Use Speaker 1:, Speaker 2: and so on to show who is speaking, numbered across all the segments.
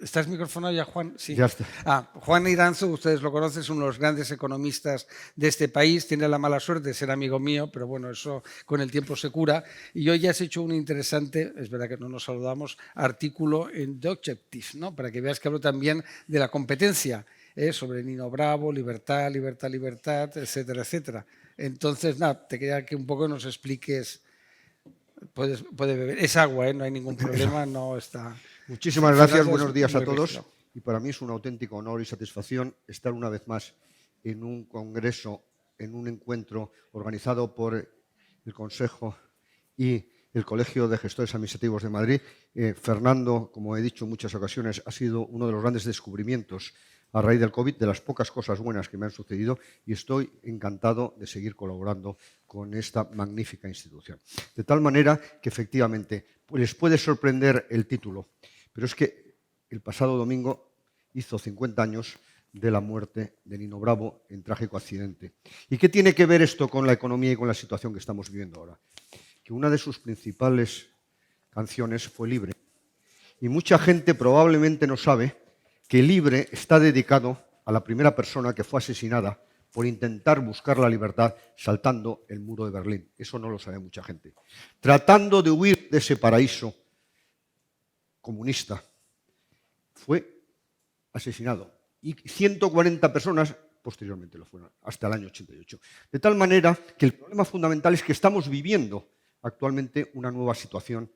Speaker 1: ¿Estás microfonado ya, Juan? Sí.
Speaker 2: Ya está.
Speaker 1: Juan Iranzo, ustedes lo conocen, es uno de los grandes economistas de este país. Tiene la mala suerte de ser amigo mío, pero bueno, eso con el tiempo se cura. Y hoy has hecho un interesante, es verdad que no nos saludamos, artículo en The Objective, ¿no? Para que veas que hablo también de la competencia, sobre Nino Bravo, libertad, libertad, libertad, etcétera, etcétera. Entonces, nada, te quería que un poco nos expliques. Puede beber. Es agua, no hay ningún problema, no está.
Speaker 2: Muchísimas gracias,
Speaker 1: Fernando es
Speaker 2: buenos días a
Speaker 1: muy
Speaker 2: todos.
Speaker 1: rígido.
Speaker 2: Y para mí es un auténtico honor y satisfacción estar una vez más en un congreso, en un encuentro organizado por el Consejo y el Colegio de Gestores Administrativos de Madrid. Fernando, como he dicho en muchas ocasiones, ha sido uno de los grandes descubrimientos a raíz del COVID, de las pocas cosas buenas que me han sucedido, y estoy encantado de seguir colaborando con esta magnífica institución. De tal manera que, efectivamente, les puede sorprender el título, pero es que el pasado domingo hizo 50 años de la muerte de Nino Bravo en trágico accidente. ¿Y qué tiene que ver esto con la economía y con la situación que estamos viviendo ahora? Que una de sus principales canciones fue Libre. Y mucha gente probablemente no sabe que Libre está dedicado a la primera persona que fue asesinada por intentar buscar la libertad saltando el muro de Berlín. Eso no lo sabe mucha gente. Tratando de huir de ese paraíso comunista, fue asesinado. Y 140 personas posteriormente lo fueron, hasta el año 88. De tal manera que el problema fundamental es que estamos viviendo actualmente una nueva situación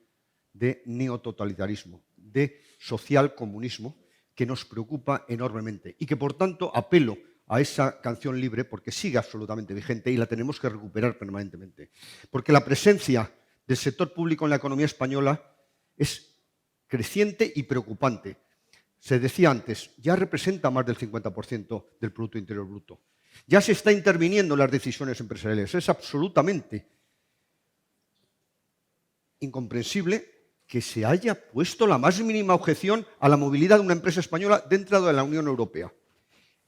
Speaker 2: de neototalitarismo, de socialcomunismo, que nos preocupa enormemente y que, por tanto, apelo a esa canción Libre porque sigue absolutamente vigente y la tenemos que recuperar permanentemente. Porque la presencia del sector público en la economía española es creciente y preocupante. Se decía antes, ya representa más del 50% del Producto Interior Bruto. Ya se está interviniendo en las decisiones empresariales. Es absolutamente incomprensible que se haya puesto la más mínima objeción a la movilidad de una empresa española dentro de la Unión Europea.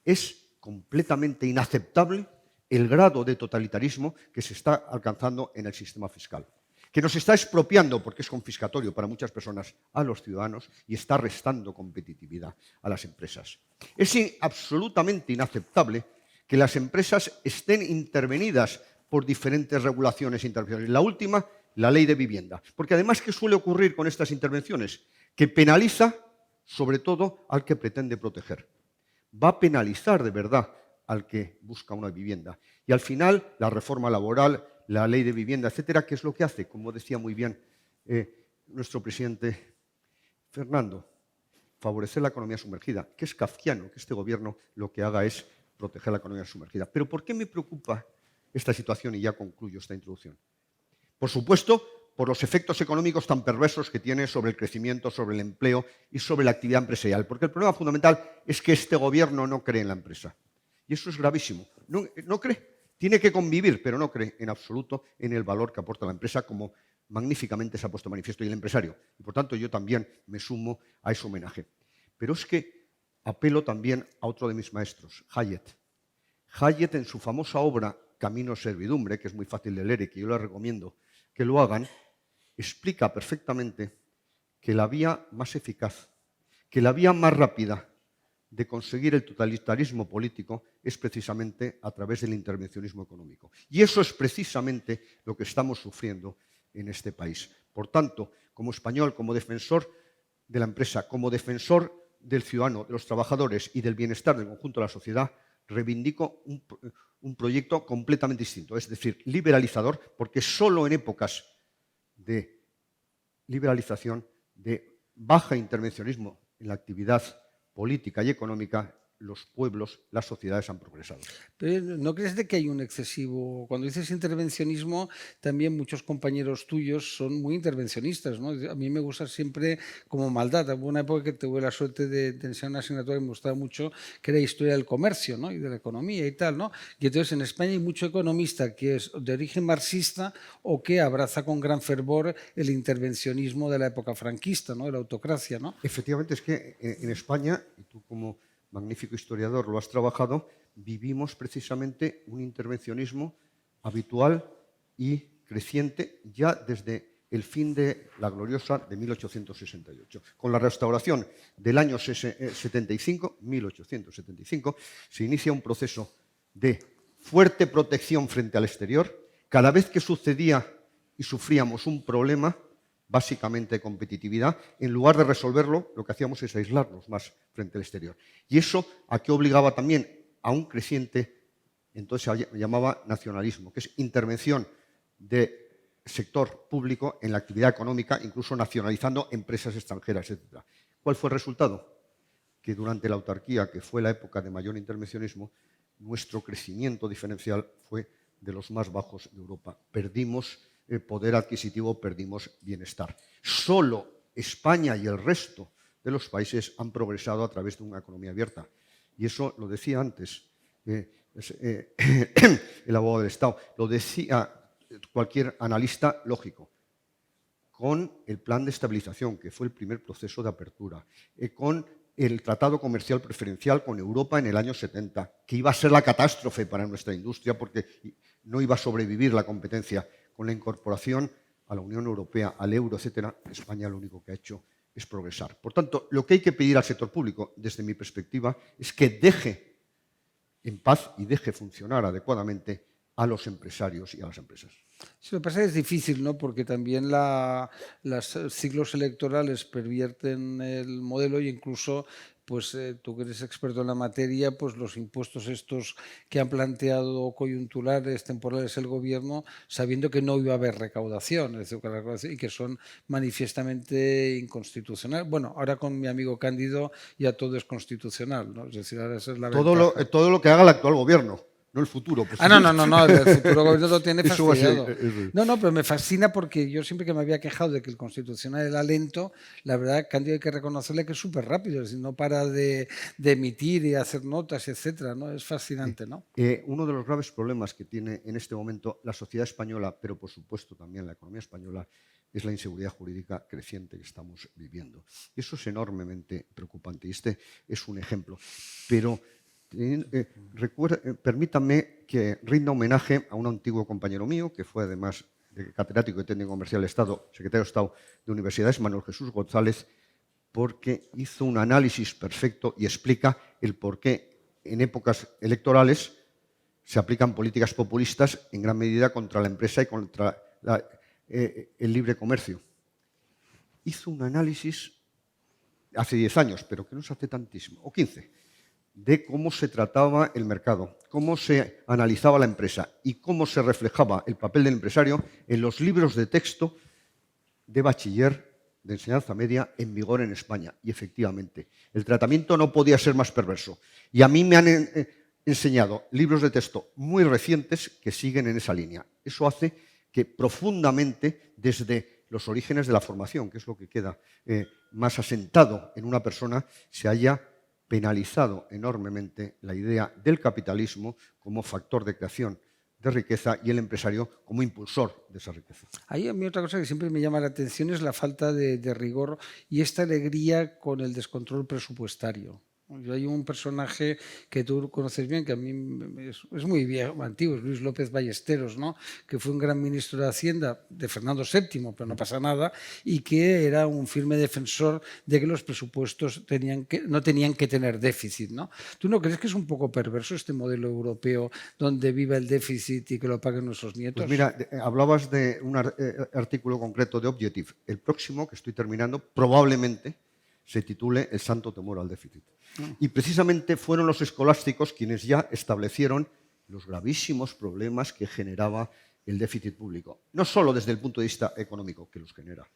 Speaker 2: Es completamente inaceptable el grado de totalitarismo que se está alcanzando en el sistema fiscal, que nos está expropiando, porque es confiscatorio para muchas personas, a los ciudadanos y está restando competitividad a las empresas. Es absolutamente inaceptable que las empresas estén intervenidas por diferentes regulaciones e intervenciones. La última, la ley de vivienda. Porque además, ¿qué suele ocurrir con estas intervenciones? Que penaliza sobre todo al que pretende proteger. Va a penalizar de verdad al que busca una vivienda. Y al final, la reforma laboral, la ley de vivienda, etcétera, ¿qué es lo que hace? Como decía muy bien nuestro presidente Fernando, favorecer la economía sumergida, que es kafkiano, que este gobierno lo que haga es proteger la economía sumergida. Pero ¿por qué me preocupa esta situación? Y ya concluyo esta introducción. Por supuesto, por los efectos económicos tan perversos que tiene sobre el crecimiento, sobre el empleo y sobre la actividad empresarial. Porque el problema fundamental es que este gobierno no cree en la empresa. Y eso es gravísimo. No cree. Tiene que convivir, pero no cree en absoluto en el valor que aporta la empresa, como magníficamente se ha puesto manifiesto, y el empresario. Y por tanto yo también me sumo a ese homenaje. Pero es que apelo también a otro de mis maestros, Hayek. Hayek, en su famosa obra Camino Servidumbre, que es muy fácil de leer y que yo les recomiendo que lo hagan, explica perfectamente que la vía más eficaz, que la vía más rápida de conseguir el totalitarismo político es precisamente a través del intervencionismo económico. Y eso es precisamente lo que estamos sufriendo en este país. Por tanto, como español, como defensor de la empresa, como defensor del ciudadano, de los trabajadores y del bienestar del conjunto de la sociedad, reivindico un proyecto completamente distinto, es decir, liberalizador, porque solo en épocas de liberalización, de baja intervencionismo en la actividad política y económica, los pueblos, las sociedades han progresado.
Speaker 1: Pero ¿no crees de que hay un excesivo? Cuando dices intervencionismo, también muchos compañeros tuyos son muy intervencionistas, ¿no? A mí me gusta siempre como maldad. Hubo una época que tuve la suerte de enseñar una asignatura que me gustaba mucho, que era historia del comercio, ¿no? Y de la economía y tal, ¿no? Y entonces en España hay mucho economista que es de origen marxista o que abraza con gran fervor el intervencionismo de la época franquista, ¿no? De la autocracia, ¿no?
Speaker 2: Efectivamente, es que en España, y tú como magnífico historiador lo has trabajado, vivimos precisamente un intervencionismo habitual y creciente ya desde el fin de la gloriosa de 1868. Con la restauración del año 1875, se inicia un proceso de fuerte protección frente al exterior. Cada vez que sucedía y sufríamos un problema, básicamente competitividad, en lugar de resolverlo, lo que hacíamos es aislarnos más frente al exterior. Y eso a qué obligaba también a un creciente, entonces se llamaba nacionalismo, que es intervención de sector público en la actividad económica, incluso nacionalizando empresas extranjeras, etc. ¿Cuál fue el resultado? Que durante la autarquía, que fue la época de mayor intervencionismo, nuestro crecimiento diferencial fue de los más bajos de Europa. Perdimos poder adquisitivo, perdimos bienestar. Solo España y el resto de los países han progresado a través de una economía abierta. Y eso lo decía antes el abogado del Estado, lo decía cualquier analista lógico, con el plan de estabilización, que fue el primer proceso de apertura, con el tratado comercial preferencial con Europa en el año 70, que iba a ser la catástrofe para nuestra industria porque no iba a sobrevivir la competencia. Con la incorporación a la Unión Europea, al euro, etcétera, España lo único que ha hecho es progresar. Por tanto, lo que hay que pedir al sector público, desde mi perspectiva, es que deje en paz y deje funcionar adecuadamente a los empresarios y a las empresas.
Speaker 1: Sí, lo que pasa es que es difícil, ¿no? Porque también los ciclos electorales pervierten el modelo e incluso, pues tú que eres experto en la materia, pues los impuestos estos que han planteado coyunturales, temporales el gobierno, sabiendo que no iba a haber recaudación, es decir, y que son manifiestamente inconstitucionales. Bueno, ahora con mi amigo Cándido ya todo es constitucional, ¿no? Es decir, ahora esa es la ventaja.
Speaker 2: Todo lo que haga el actual gobierno. No el futuro. Pues
Speaker 1: no, el futuro gobierno lo tiene
Speaker 2: eso
Speaker 1: fastidiado. No, pero me fascina porque yo siempre que me había quejado de que el Constitucional era lento, la verdad, Cándido, hay que reconocerle que es súper rápido, es decir, no para de emitir y hacer notas, etcétera, ¿no? Es fascinante, ¿no?
Speaker 2: Uno de los graves problemas que tiene en este momento la sociedad española, pero por supuesto también la economía española, es la inseguridad jurídica creciente que estamos viviendo. Eso es enormemente preocupante y este es un ejemplo. Pero permítanme que rinda homenaje a un antiguo compañero mío, que fue además catedrático de Técnico Comercial de Estado, secretario de Estado de Universidades, Manuel Jesús González, porque hizo un análisis perfecto y explica el por qué en épocas electorales se aplican políticas populistas en gran medida contra la empresa y contra el libre comercio. Hizo un análisis hace 10 años, pero que no se hace tantísimo, o 15, de cómo se trataba el mercado, cómo se analizaba la empresa y cómo se reflejaba el papel del empresario en los libros de texto de bachiller de enseñanza media en vigor en España. Y efectivamente, el tratamiento no podía ser más perverso. Y a mí me han enseñado libros de texto muy recientes que siguen en esa línea. Eso hace que profundamente, desde los orígenes de la formación, que es lo que queda más asentado en una persona, se haya penalizado enormemente la idea del capitalismo como factor de creación de riqueza y el empresario como impulsor de esa riqueza.
Speaker 1: Ahí a mí otra cosa que siempre me llama la atención es la falta de rigor y esta alegría con el descontrol presupuestario. Hay un personaje que tú conoces bien, que a mí es muy viejo, antiguo, es Luis López Ballesteros, ¿no? Que fue un gran ministro de Hacienda de Fernando VII, pero no pasa nada, y que era un firme defensor de que los presupuestos no tenían que tener déficit, ¿no? ¿Tú no crees que es un poco perverso este modelo europeo donde viva el déficit y que lo paguen nuestros nietos?
Speaker 2: Pues mira, hablabas de un artículo concreto de Objective. El próximo, que estoy terminando, probablemente se titule El santo temor al déficit. Y precisamente fueron los escolásticos quienes ya establecieron los gravísimos problemas que generaba el déficit público. No solo desde el punto de vista económico, que los genera,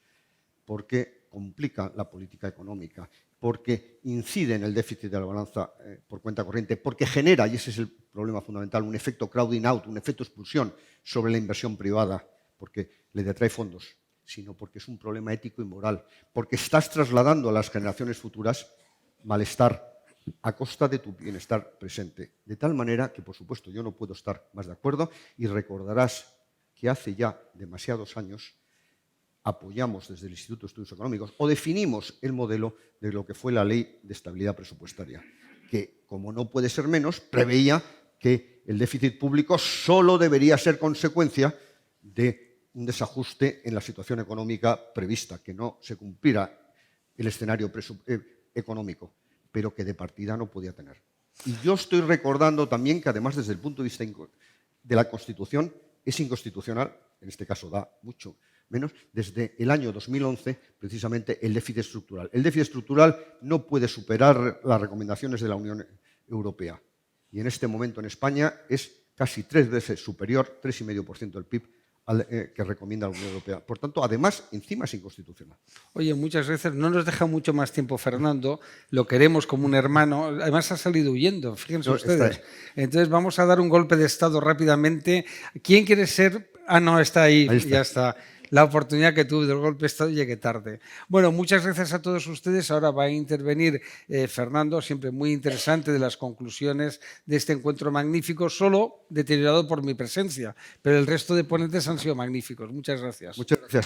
Speaker 2: porque complica la política económica, porque incide en el déficit de la balanza por cuenta corriente, porque genera, y ese es el problema fundamental, un efecto crowding out, un efecto expulsión sobre la inversión privada, porque le detrae fondos, sino porque es un problema ético y moral, porque estás trasladando a las generaciones futuras malestar a costa de tu bienestar presente. De tal manera que, por supuesto, yo no puedo estar más de acuerdo y recordarás que hace ya demasiados años apoyamos desde el Instituto de Estudios Económicos o definimos el modelo de lo que fue la Ley de Estabilidad Presupuestaria, que, como no puede ser menos, preveía que el déficit público solo debería ser consecuencia de un desajuste en la situación económica prevista, que no se cumpliera el escenario económico, pero que de partida no podía tener. Y yo estoy recordando también que además desde el punto de vista de la Constitución es inconstitucional, en este caso da mucho menos, desde el año 2011 precisamente el déficit estructural. El déficit estructural no puede superar las recomendaciones de la Unión Europea y en este momento en España es casi 3 veces superior, 3,5% del PIB, que recomienda la Unión Europea. Por tanto, además, encima es inconstitucional.
Speaker 1: Oye, muchas veces no nos deja mucho más tiempo Fernando, lo queremos como un hermano, además ha salido huyendo, fíjense ustedes. Entonces vamos a dar un golpe de Estado rápidamente. ¿Quién quiere ser? Ah, no, está ahí ya está. La oportunidad que tuve del golpe de Estado llegué tarde. Bueno, muchas gracias a todos ustedes. Ahora va a intervenir Fernando, siempre muy interesante de las conclusiones de este encuentro magnífico, solo deteriorado por mi presencia, pero el resto de ponentes han sido magníficos. Muchas gracias.
Speaker 2: Muchas gracias.